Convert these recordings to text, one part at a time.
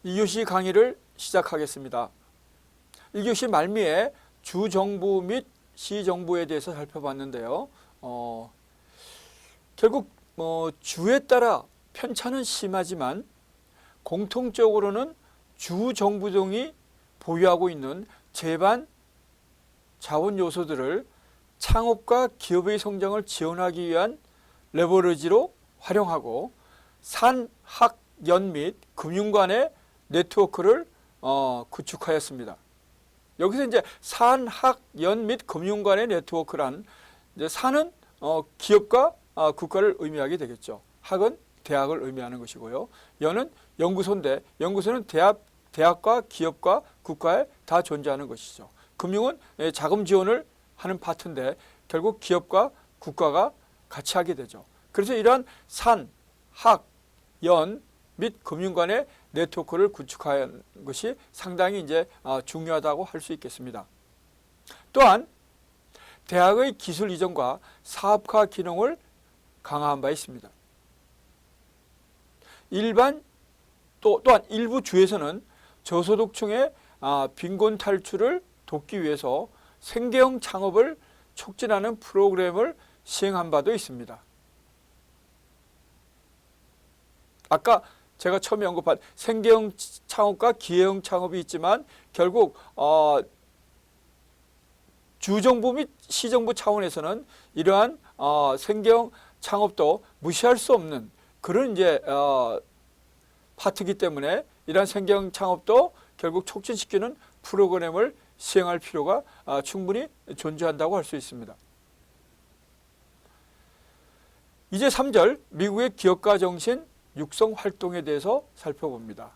1교시 강의를 시작하겠습니다. 1교시 말미에 주정부 및 시정부에 대해서 살펴봤는데요. 결국 주에 따라 편차는 심하지만 공통적으로는 주정부 등이 보유하고 있는 제반 자원 요소들을 창업과 기업의 성장을 지원하기 위한 레버리지로 활용하고 산학연 및 금융 간의 네트워크를 구축하였습니다. 여기서 이제 산학연 및 금융 간의 네트워크란 이제 산은 기업과 국가를 의미하게 되겠죠. 학은 대학을 의미하는 것이고요. 연은 연구소인데 연구소는 대학과 기업과 국가에 다 존재하는 것이죠. 금융은 자금 지원을 하는 파트인데 결국 기업과 국가가 같이 하게 되죠. 그래서 이러한 산, 학, 연 및 금융 간의 네트워크를 구축하는 것이 상당히 이제 중요하다고 할 수 있겠습니다. 또한 대학의 기술 이전과 사업화 기능을 강화한 바 있습니다. 또한 일부 주에서는 저소득층의 빈곤 탈출을 돕기 위해서 생계형 창업을 촉진하는 프로그램을 시행한 바도 있습니다. 아까 제가 처음에 언급한 생계형 창업과 기회형 창업이 있지만 결국 주정부 및 시정부 차원에서는 이러한 생계형 창업도 무시할 수 없는 그런 이제 파트이기 때문에 이러한 생계형 창업도 결국 촉진시키는 프로그램을 시행할 필요가 충분히 존재한다고 할 수 있습니다. 이제 3절 미국의 기업가 정신 육성 활동에 대해서 살펴봅니다.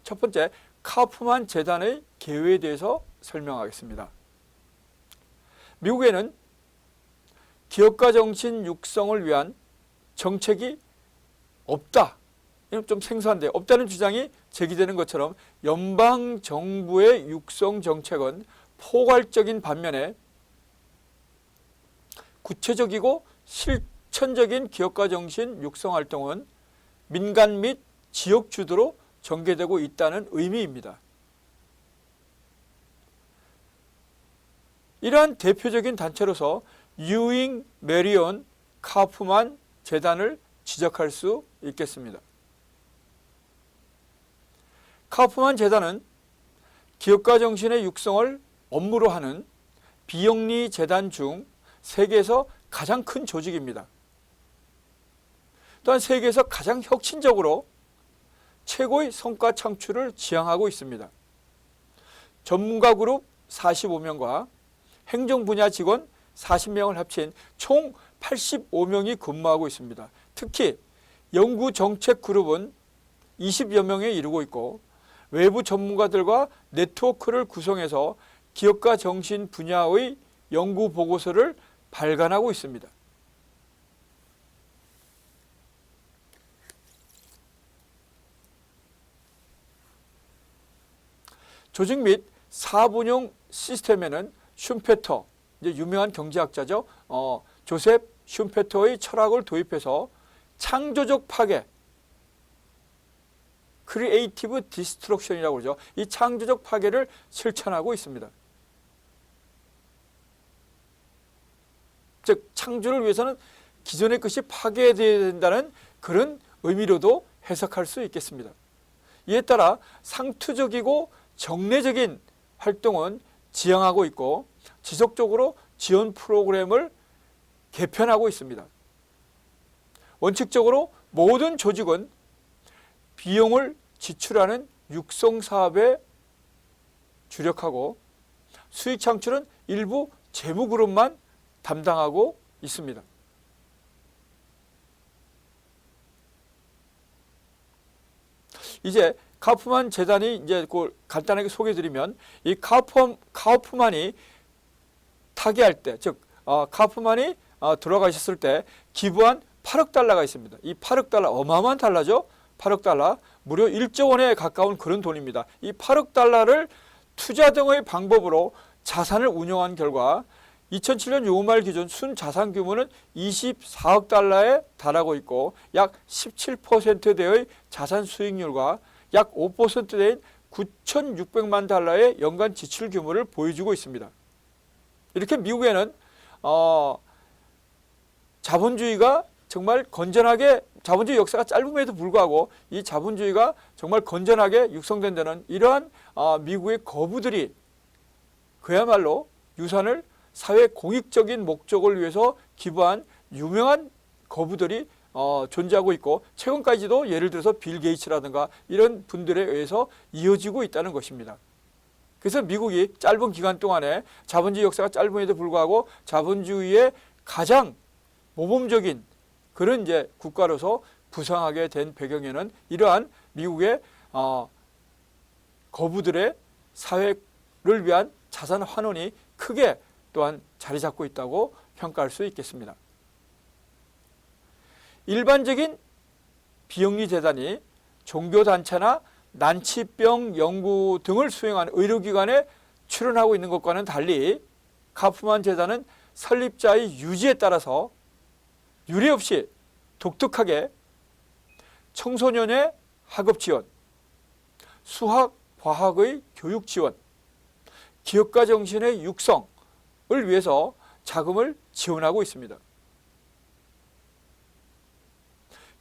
첫 번째, 카우프만 재단의 개요에 대해서 설명하겠습니다. 미국에는 기업가 정신 육성을 위한 정책이 없다. 좀 생소한데 없다는 주장이 제기되는 것처럼 연방 정부의 육성 정책은 포괄적인 반면에 구체적이고 실천적인 기업가 정신 육성 활동은 민간 및 지역 주도로 전개되고 있다는 의미입니다. 이러한 대표적인 단체로서 유잉 메리온 카우프만 재단을 지적할 수 있겠습니다. 카우프만 재단은 기업가 정신의 육성을 업무로 하는 비영리 재단 중 세계에서 가장 큰 조직입니다. 또한 세계에서 가장 혁신적으로 최고의 성과 창출을 지향하고 있습니다. 전문가 그룹 45명과 행정 분야 직원 40명을 합친 총 85명이 근무하고 있습니다. 특히 연구 정책 그룹은 20여 명에 이르고 있고 외부 전문가들과 네트워크를 구성해서 기업가 정신 분야의 연구 보고서를 발간하고 있습니다. 조직 및 사업 운영 시스템에는 슌페터, 이제 유명한 경제학자죠. 조셉 슌페터의 철학을 도입해서 창조적 파괴, 크리에이티브 디스트럭션이라고 그러죠. 이 창조적 파괴를 실천하고 있습니다. 즉 창조를 위해서는 기존의 것이 파괴되어야 된다는 그런 의미로도 해석할 수 있겠습니다. 이에 따라 상투적이고 정례적인 활동은 지향하고 있고 지속적으로 지원 프로그램을 개편하고 있습니다. 원칙적으로 모든 조직은 비용을 지출하는 육성 사업에 주력하고 수익 창출은 일부 재무 그룹만 담당하고 있습니다. 이제 카우프만 재단이 이제 간단하게 소개해드리면 이 카우프만이 타계할 때, 즉 카우프만이 돌아가셨을 때 기부한 8억 달러가 있습니다. 이 8억 달러 어마어마한 달러죠. 8억 달러 무려 1조 원에 가까운 그런 돈입니다. 이 8억 달러를 투자 등의 방법으로 자산을 운영한 결과 2007년 6월 말 기준 순자산 규모는 24억 달러에 달하고 있고 약 17%대의 자산 수익률과 약 5%대인 9,600만 달러의 연간 지출 규모를 보여주고 있습니다. 이렇게 미국에는 자본주의가 정말 건전하게, 자본주의 역사가 짧음에도 불구하고 이 자본주의가 정말 건전하게 육성된 데는 이러한 미국의 거부들이 그야말로 유산을 사회 공익적인 목적을 위해서 기부한 유명한 거부들이 존재하고 있고, 최근까지도 예를 들어서 빌 게이츠라든가 이런 분들에 의해서 이어지고 있다는 것입니다. 그래서 미국이 짧은 기간 동안에 자본주의 역사가 짧음에도 불구하고 자본주의의 가장 모범적인 그런 이제 국가로서 부상하게 된 배경에는 이러한 미국의 거부들의 사회를 위한 자산 환원이 크게 또한 자리 잡고 있다고 평가할 수 있겠습니다. 일반적인 비영리 재단이 종교단체나 난치병 연구 등을 수행하는 의료기관에 출연하고 있는 것과는 달리 카프만 재단은 설립자의 유지에 따라서 유례없이 독특하게 청소년의 학업 지원, 수학, 과학의 교육 지원, 기업가 정신의 육성을 위해서 자금을 지원하고 있습니다.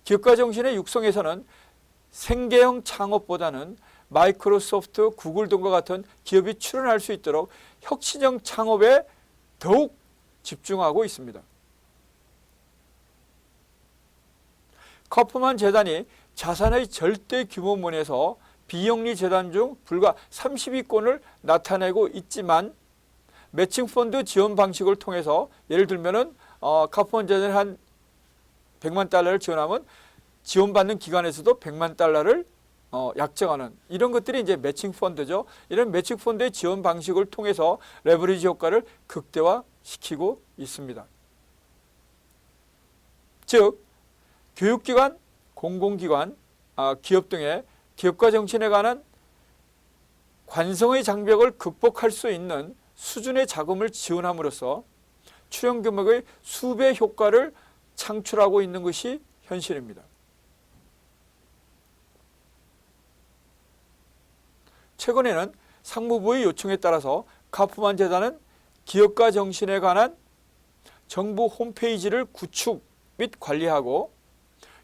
기업가 정신의 육성에서는 생계형 창업보다는 마이크로소프트, 구글 등과 같은 기업이 출연할 수 있도록 혁신형 창업에 더욱 집중하고 있습니다. 카프만 재단이 자산의 절대 규모면에서 비영리 재단 중 불과 30위권을 나타내고 있지만, 매칭펀드 지원 방식을 통해서 예를 들면은 카프만 재단이 한 100만 달러를 지원하면 지원받는 기관에서도 100만 달러를 약정하는 이런 것들이 이제 매칭펀드죠. 이런 매칭펀드의 지원 방식을 통해서 레버리지 효과를 극대화시키고 있습니다. 즉 교육기관, 공공기관, 기업 등의 기업가 정신에 관한 관성의 장벽을 극복할 수 있는 수준의 자금을 지원함으로써 출연 금액의 수배 효과를 창출하고 있는 것이 현실입니다. 최근에는 상무부의 요청에 따라서 카프만 재단은 기업가 정신에 관한 정부 홈페이지를 구축 및 관리하고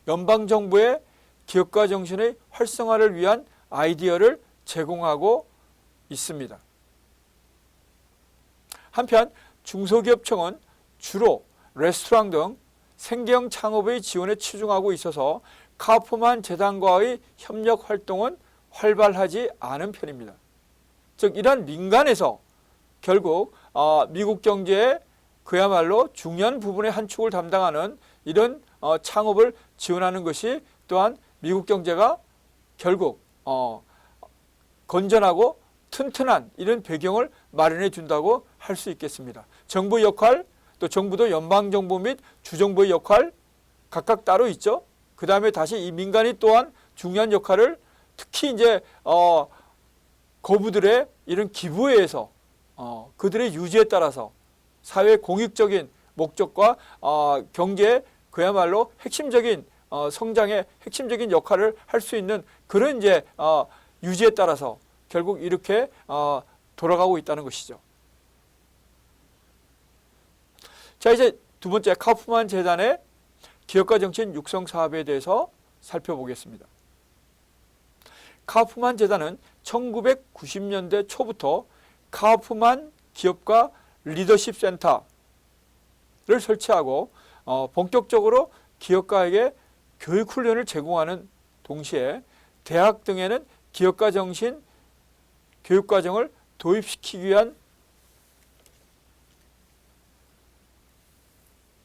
연방정부의 기업가 정신의 활성화를 위한 아이디어를 제공하고 있습니다. 한편 중소기업청은 주로 레스토랑 등 생계형 창업의 지원에 치중하고 있어서 카프만 재단과의 협력 활동은 활발하지 않은 편입니다. 즉 이러한 민간에서 결국 미국 경제의 그야말로 중요한 부분의 한 축을 담당하는 이런 창업을 지원하는 것이 또한 미국 경제가 결국 건전하고 튼튼한 이런 배경을 마련해 준다고 할 수 있겠습니다. 정부 역할, 또 정부도 연방정부 및 주정부의 역할 각각 따로 있죠. 그 다음에 다시 이 민간이 또한 중요한 역할을 특히 이제 거부들의 이런 기부에 의해서 그들의 유지에 따라서 사회 공익적인 목적과 경제의 그야말로 핵심적인 성장의 핵심적인 역할을 할 수 있는 그런 이제 유지에 따라서 결국 이렇게 돌아가고 있다는 것이죠. 자, 이제 두 번째 카프만 재단의 기업가 정신 육성 사업에 대해서 살펴보겠습니다. 카프만 재단은 1990년대 초부터 카프만 기업가 리더십 센터를 설치하고 본격적으로 기업가에게 교육 훈련을 제공하는 동시에 대학 등에는 기업가 정신 교육 과정을 도입시키기 위한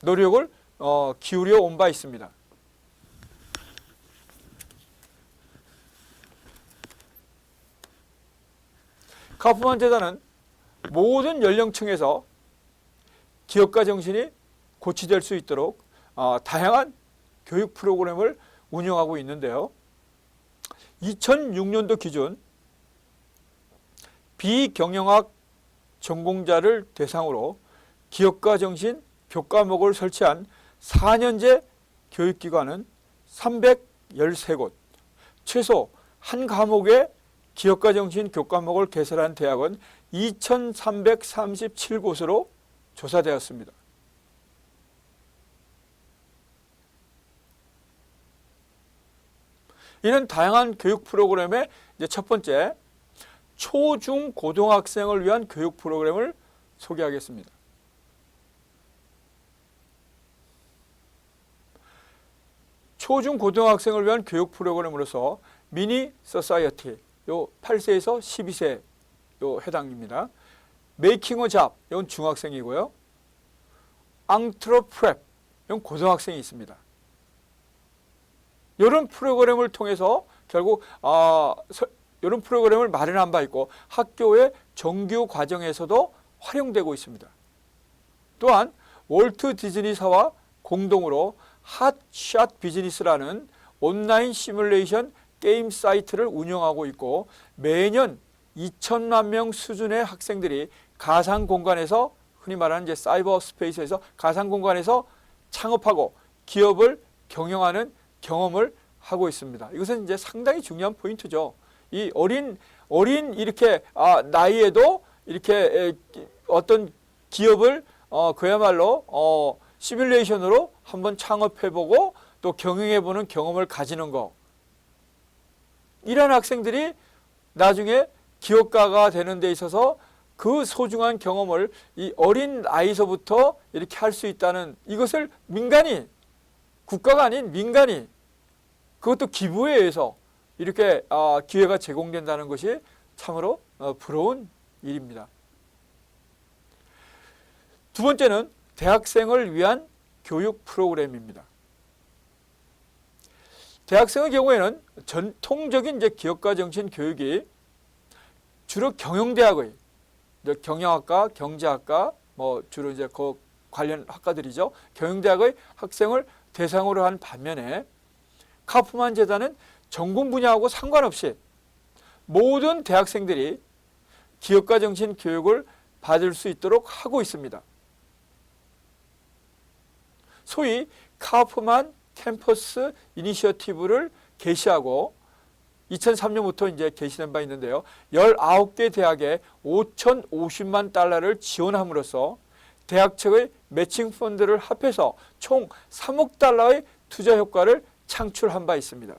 노력을 기울여 온 바 있습니다. 카프만 재단은 모든 연령층에서 기업가 정신이 고취될 수 있도록 다양한 교육 프로그램을 운영하고 있는데요. 2006년도 기준 비경영학 전공자를 대상으로 기업가 정신 교과목을 설치한 4년제 교육기관은 313곳, 최소 한 과목의 기업가 정신 교과목을 개설한 대학은 2,337곳으로 조사되었습니다. 이는 다양한 교육 프로그램의 이제 첫 번째, 초, 중, 고등학생을 위한 교육 프로그램을 소개하겠습니다. 초, 중, 고등학생을 위한 교육 프로그램으로서 미니 소사이어티, 요 8세에서 12세 요 해당입니다. 메이킹 어 잡, 이건 중학생이고요. 앙트로 프랩, 이건 고등학생이 있습니다. 이런 프로그램을 통해서 결국 이런 프로그램을 마련한 바 있고 학교의 정규 과정에서도 활용되고 있습니다. 또한 월트 디즈니사와 공동으로 핫샷 비즈니스라는 온라인 시뮬레이션 게임 사이트를 운영하고 있고 매년 2천만 명 수준의 학생들이 가상 공간에서 흔히 말하는 이제 사이버 스페이스에서 가상 공간에서 창업하고 기업을 경영하는 경험을 하고 있습니다. 이것은 이제 상당히 중요한 포인트죠. 이 어린 이렇게 나이에도 이렇게 어떤 기업을 그야말로 시뮬레이션으로 한번 창업해보고 또 경영해보는 경험을 가지는 거. 이런 학생들이 나중에 기업가가 되는 데 있어서 그 소중한 경험을 이 어린 나이서부터 이렇게 할 수 있다는 이것을 민간이 국가가 아닌 민간이 그것도 기부에 의해서 이렇게 기회가 제공된다는 것이 참으로 부러운 일입니다. 두 번째는 대학생을 위한 교육 프로그램입니다. 대학생의 경우에는 전통적인 이제 기업가 정신 교육이 주로 경영대학의 경영학과, 경제학과 주로 이제 그 관련 학과들이죠. 경영대학의 학생을 대상으로 한 반면에 카프만 재단은 전공 분야하고 상관없이 모든 대학생들이 기업가 정신 교육을 받을 수 있도록 하고 있습니다. 소위 카프만 캠퍼스 이니셔티브를 개시하고 2003년부터 이제 개시된 바 있는데요. 19개 대학에 5,050만 달러를 지원함으로써 대학 측의 매칭 펀드를 합해서 총 3억 달러의 투자 효과를 창출한 바 있습니다.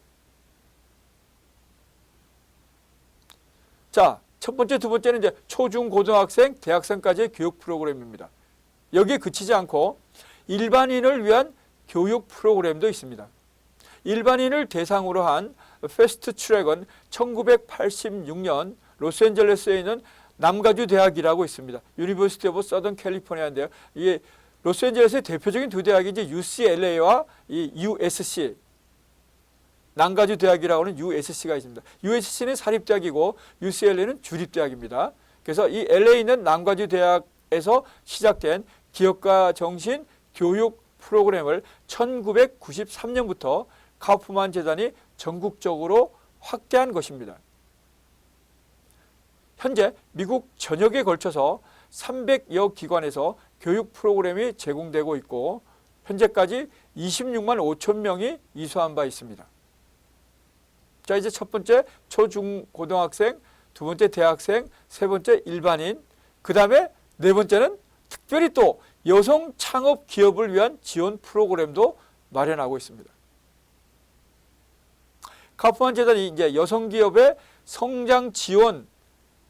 자, 첫 번째, 두 번째는 이제 초중 고등학생, 대학생까지의 교육 프로그램입니다. 여기에 그치지 않고 일반인을 위한 교육 프로그램도 있습니다. 일반인을 대상으로 한 패스트 트랙은 1986년 로스앤젤레스에 있는 남가주 대학이라고 있습니다. 유니버시티 오브 서던 캘리포니아인데요. 이게 로스앤젤레스의 대표적인 두 대학이 이제 UCLA와 이 USC, 남가주 대학이라고 하는 USC가 있습니다. USC는 사립대학이고 UCLA는 주립대학입니다. 그래서 이 LA에 있는 남가주 대학에서 시작된 기업가 정신 교육 프로그램을 1993년부터 카우프만 재단이 전국적으로 확대한 것입니다. 현재 미국 전역에 걸쳐서 300여 기관에서 교육 프로그램이 제공되고 있고 현재까지 26만 5천 명이 이수한 바 있습니다. 자, 이제 첫 번째 초중 고등학생, 두 번째 대학생, 세 번째 일반인, 그 다음에 네 번째는 특별히 또 여성 창업 기업을 위한 지원 프로그램도 마련하고 있습니다. 카프만 재단이 이제 여성 기업의 성장 지원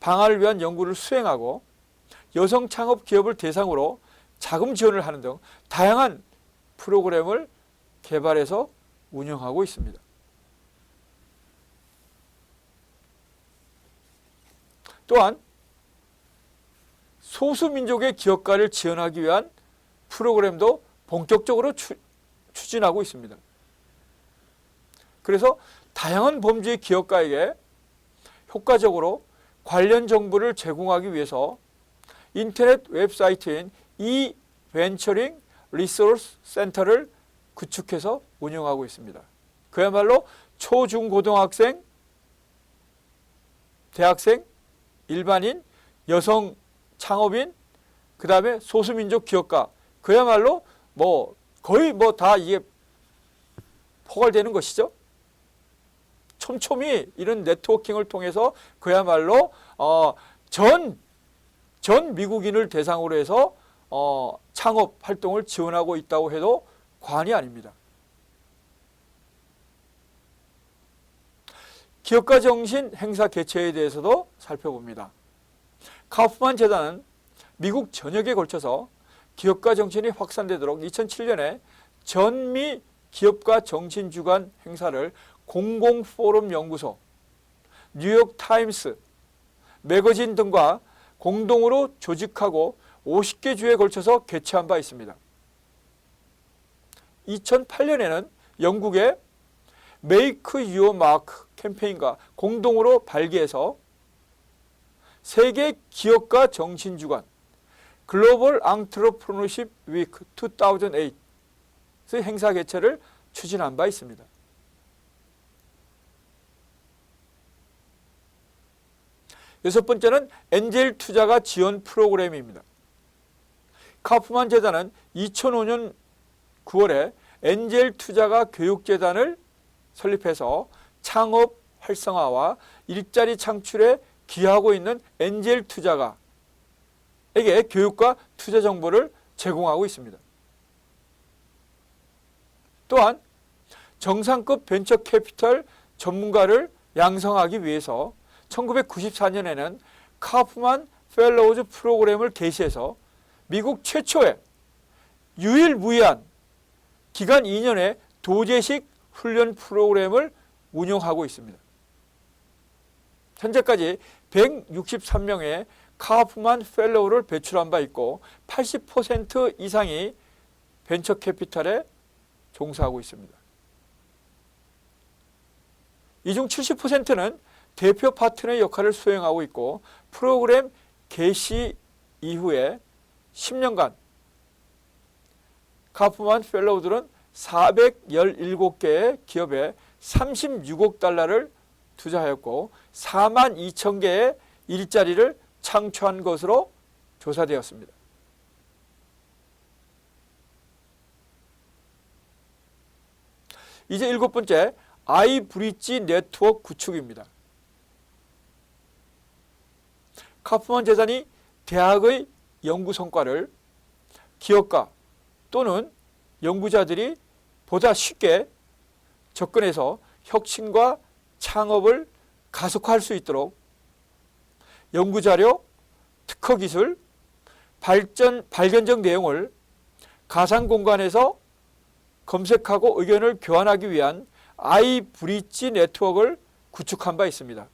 방안을 위한 연구를 수행하고 여성 창업 기업을 대상으로 자금 지원을 하는 등 다양한 프로그램을 개발해서 운영하고 있습니다. 또한 소수민족의 기업가를 지원하기 위한 프로그램도 본격적으로 추진하고 있습니다. 그래서 다양한 범주의 기업가에게 효과적으로 관련 정보를 제공하기 위해서 인터넷 웹사이트인 eVenturing Resource Center를 구축해서 운영하고 있습니다. 그야말로 초중고등학생, 대학생, 일반인, 여성 창업인, 그 다음에 소수민족 기업가, 그야말로 거의 다 이게 포괄되는 것이죠. 촘촘히 이런 네트워킹을 통해서 그야말로 전 미국인을 대상으로 해서 창업 활동을 지원하고 있다고 해도 과언이 아닙니다. 기업가 정신 행사 개최에 대해서도 살펴봅니다. 카우프만 재단은 미국 전역에 걸쳐서 기업가 정신이 확산되도록 2007년에 전미 기업가 정신 주간 행사를 공공포럼 연구소, 뉴욕 타임스, 매거진 등과 공동으로 조직하고 50개 주에 걸쳐서 개최한 바 있습니다. 2008년에는 영국의 Make Your Mark 캠페인과 공동으로 발기해서 세계 기업가 정신주간 글로벌 앙트러프너십 위크 2008의 행사 개최를 추진한 바 있습니다. 여섯 번째는 엔젤 투자가 지원 프로그램입니다. 카우프만 재단은 2005년 9월에 엔젤 투자가 교육재단을 설립해서 창업 활성화와 일자리 창출에 기여하고 있는 엔젤 투자가에게 교육과 투자 정보를 제공하고 있습니다. 또한 정상급 벤처 캐피털 전문가를 양성하기 위해서 1994년에는 카우프만 펠로우즈 프로그램을 개시해서 미국 최초의 유일무이한 기간 2년의 도제식 훈련 프로그램을 운영하고 있습니다. 현재까지 163명의 카우프만 펠로우를 배출한 바 있고 80% 이상이 벤처 캐피탈에 종사하고 있습니다. 이 중 70%는 대표 파트너의 역할을 수행하고 있고 프로그램 개시 이후에 10년간 카우프만 펠로우들은 417개의 기업에 36억 달러를 투자하였고 4만 2천 개의 일자리를 창출한 것으로 조사되었습니다. 이제 일곱 번째, 아이브리지 네트워크 구축입니다. 카우프만 재단이 대학의 연구 성과를 기업가 또는 연구자들이 보다 쉽게 접근해서 혁신과 창업을 가속화할 수 있도록 연구자료, 특허기술, 발견적 내용을 가상 공간에서 검색하고 의견을 교환하기 위한 아이브리지 네트워크를 구축한 바 있습니다.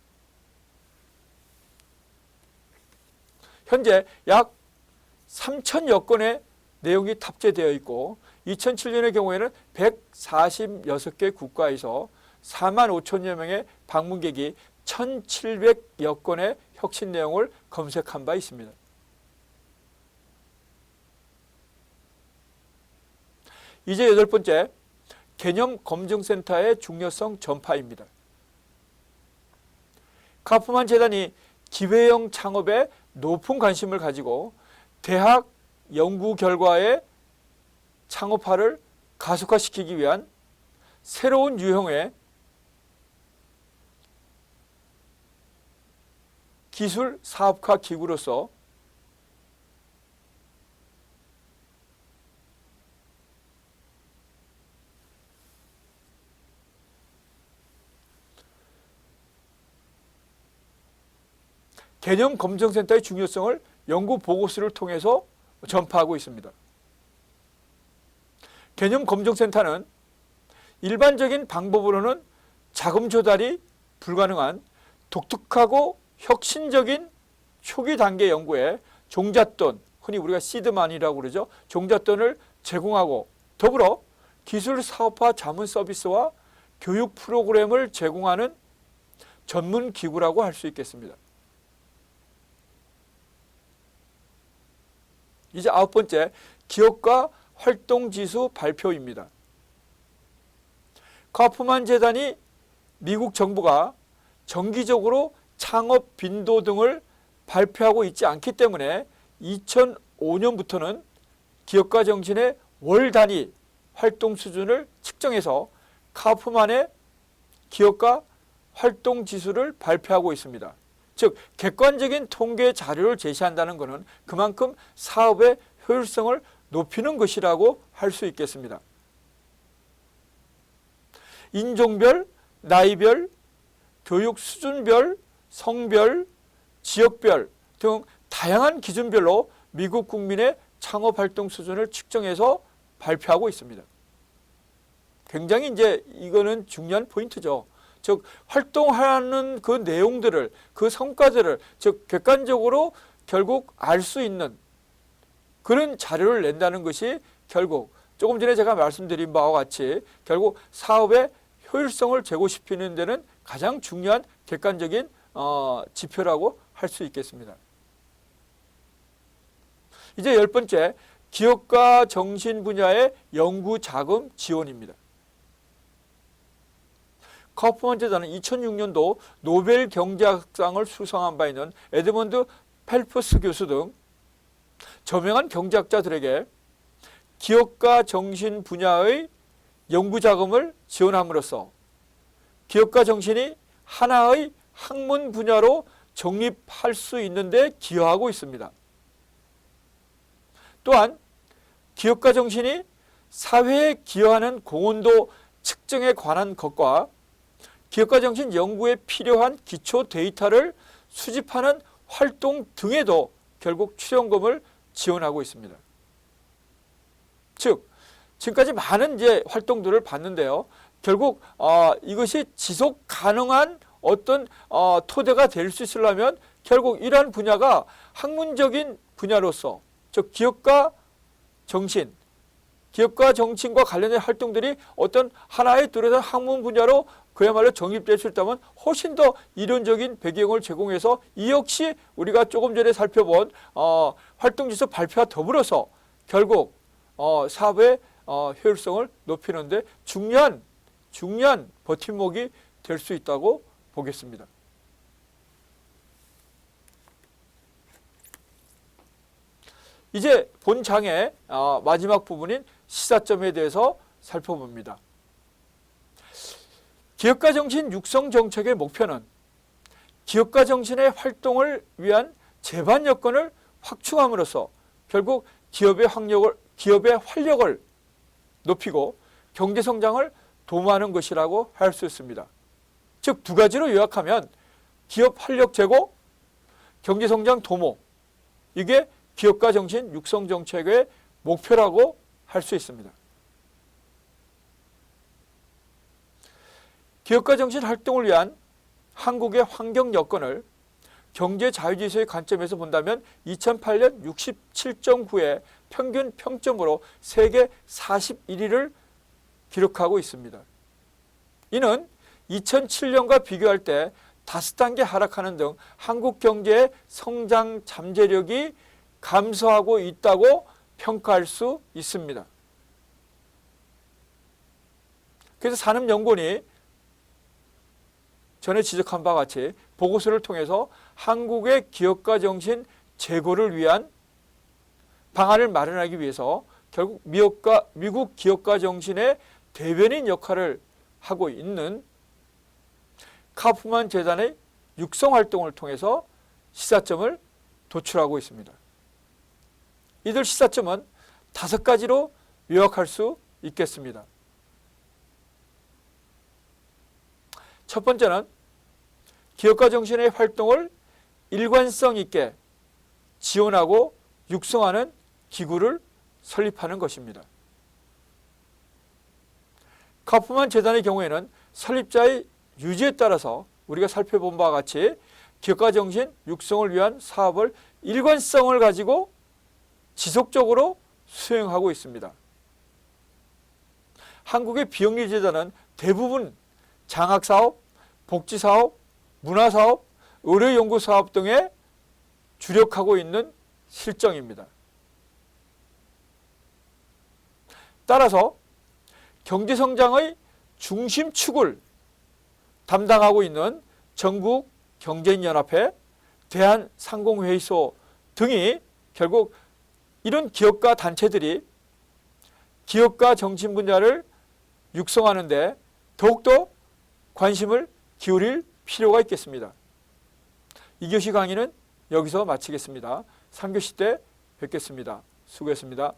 현재 약 3천여 건의 내용이 탑재되어 있고 2007년의 경우에는 146개 국가에서 4만 5천여 명의 방문객이 1,700여 건의 혁신 내용을 검색한 바 있습니다. 이제 여덟 번째, 개념 검증센터의 중요성 전파입니다. 카우프만 재단이 기회형 창업에 높은 관심을 가지고 대학 연구 결과의 창업화를 가속화시키기 위한 새로운 유형의 기술 사업화 기구로서 개념 검증센터의 중요성을 연구 보고서를 통해서 전파하고 있습니다. 개념 검증센터는 일반적인 방법으로는 자금 조달이 불가능한 독특하고 혁신적인 초기 단계 연구에 종잣돈, 흔히 우리가 시드만이라고 그러죠. 종잣돈을 제공하고 더불어 기술 사업화 자문 서비스와 교육 프로그램을 제공하는 전문 기구라고 할 수 있겠습니다. 이제 아홉 번째, 기업가 활동지수 발표입니다. 카우프만 재단이 미국 정부가 정기적으로 창업 빈도 등을 발표하고 있지 않기 때문에 2005년부터는 기업가 정신의 월 단위 활동 수준을 측정해서 카우프만의 기업가 활동 지수를 발표하고 있습니다. 즉 객관적인 통계 자료를 제시한다는 것은 그만큼 사업의 효율성을 높이는 것이라고 할 수 있겠습니다. 인종별, 나이별, 교육 수준별, 성별, 지역별 등 다양한 기준별로 미국 국민의 창업활동 수준을 측정해서 발표하고 있습니다. 굉장히 이제 이거는 중요한 포인트죠. 즉 활동하는 그 내용들을, 그 성과들을 즉 객관적으로 결국 알 수 있는 그런 자료를 낸다는 것이 결국 조금 전에 제가 말씀드린 바와 같이 결국 사업의 효율성을 제고시키는 데는 가장 중요한 객관적인 지표라고 할 수 있겠습니다. 이제 10번째, 기업가 정신 분야의 연구 자금 지원입니다. 카우프만 재단은 2006년도 노벨 경제학상을 수상한 바 있는 에드먼드 펠프스 교수 등 저명한 경제학자들에게 기업가 정신 분야의 연구 자금을 지원함으로써 기업가 정신이 하나의 학문 분야로 정립할 수 있는 데 기여하고 있습니다. 또한 기업가 정신이 사회에 기여하는 공헌도 측정에 관한 것과 기업가 정신 연구에 필요한 기초 데이터를 수집하는 활동 등에도 결국 출연금을 지원하고 있습니다. 즉 지금까지 많은 이제 활동들을 봤는데요. 결국 이것이 지속 가능한 어떤 토대가 될 수 있으려면 결국 이러한 분야가 학문적인 분야로서 즉 기업가 정신과 관련된 활동들이 어떤 하나의 뚜렷한 학문 분야로 그야말로 정립될 수 있다면 훨씬 더 이론적인 배경을 제공해서 이 역시 우리가 조금 전에 살펴본 활동지수 발표와 더불어서 결국 사업의 효율성을 높이는 데 중요한 버팀목이 될 수 있다고 보겠습니다. 이제 본 장의 마지막 부분인 시사점에 대해서 살펴봅니다. 기업가 정신 육성 정책의 목표는 기업가 정신의 활동을 위한 제반 여건을 확충함으로써 결국 기업의 활력을 높이고 경제 성장을 도모하는 것이라고 할 수 있습니다. 즉 두 가지로 요약하면 기업 활력 제고, 경제 성장 도모, 이게 기업가 정신 육성 정책의 목표라고 할 수 있습니다. 기업가 정신 활동을 위한 한국의 환경 여건을 경제 자유지수의 관점에서 본다면 2008년 67.9의 평균 평점으로 세계 41위를 기록하고 있습니다. 이는 2007년과 비교할 때 5단계 하락하는 등 한국 경제의 성장 잠재력이 감소하고 있다고 평가할 수 있습니다. 그래서 산업연구원이 전에 지적한 바와 같이 보고서를 통해서 한국의 기업가 정신 재고를 위한 방안을 마련하기 위해서 결국 미국 기업가 정신의 대변인 역할을 하고 있는 카우프만 재단의 육성 활동을 통해서 시사점을 도출하고 있습니다. 이들 시사점은 5가지로 요약할 수 있겠습니다. 첫 번째는 기업가 정신의 활동을 일관성 있게 지원하고 육성하는 기구를 설립하는 것입니다. 카우프만 재단의 경우에는 설립자의 유지에 따라서 우리가 살펴본 바와 같이 기업가 정신 육성을 위한 사업을 일관성을 가지고 지속적으로 수행하고 있습니다. 한국의 비영리재단은 대부분 장학사업, 복지사업, 문화사업, 의료연구사업 등에 주력하고 있는 실정입니다. 따라서 경제성장의 중심축을 담당하고 있는 전국경제인연합회, 대한상공회의소 등이 결국 이런 기업가 단체들이 기업가 정신 분야를 육성하는 데 더욱더 관심을 기울일 필요가 있겠습니다. 2교시 강의는 여기서 마치겠습니다. 3교시 때 뵙겠습니다. 수고했습니다.